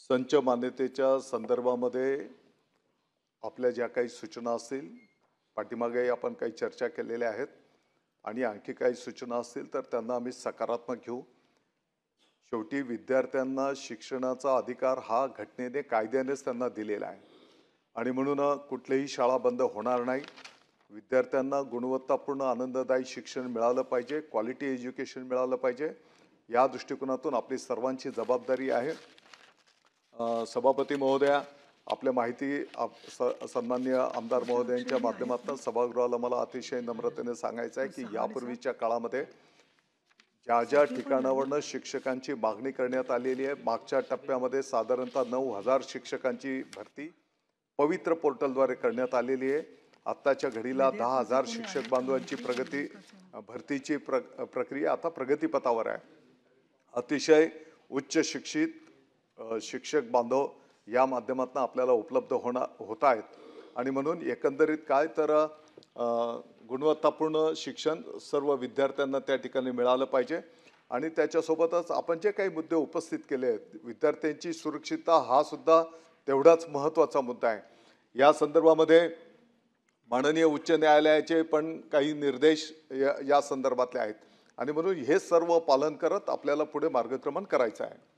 संच मान्यतेच्या संदर्भामध्ये आपल्या ज्या काही सूचना असतील, पाठीमागे आपण काही चर्चा केलेल्या आहेत आणि आणखी काही सूचना असतील तर त्यांना आम्ही सकारात्मक घेऊ. शेवटी विद्यार्थ्यांना शिक्षणाचा अधिकार हा घटनेने कायद्यानेच त्यांना दिलेला आहे आणि म्हणून कुठलीही शाळा बंद होणार नाही. विद्यार्थ्यांना गुणवत्तापूर्ण आनंददायी शिक्षण मिळालं पाहिजे, क्वालिटी एज्युकेशन मिळालं पाहिजे. या दृष्टिकोनातून आपली सर्वांची जबाबदारी आहे. सभापती महोदया, आपल्या माहिती सन्माननीय आमदार महोदयांच्या माध्यमातून सभागृहाला मला अतिशय नम्रतेने सांगायचं आहे की यापूर्वीच्या काळामध्ये ज्या ज्या ठिकाणावरनं शिक्षकांची मागणी करण्यात आलेली आहे, मागच्या टप्प्यामध्ये साधारणतः 9,000 शिक्षकांची भरती पवित्र पोर्टलद्वारे करण्यात आलेली आहे. आत्ताच्या घडीला 10,000 शिक्षक बांधवांची भरतीची प्रक्रिया आता प्रगतीपथावर आहे. अतिशय उच्च शिक्षित शिक्षक बांधव या माध्यमातून आपल्याला उपलब्ध होत आहेत आणि म्हणून एकंदरीत काय तर गुणवत्तापूर्ण शिक्षण सर्व विद्यार्थ्यांना त्या ठिकाणी मिळालं पाहिजे. आणि त्याच्यासोबतच आपण जे काही मुद्दे उपस्थित केले आहेत, विद्यार्थ्यांची सुरक्षितता हा सुद्धा तेवढाच महत्त्वाचा मुद्दा आहे. या संदर्भामध्ये माननीय उच्च न्यायालयाचे पण काही निर्देश या संदर्भातले आहेत आणि म्हणून हे सर्व पालन करत आपल्याला पुढे मार्गक्रमण करायचं आहे.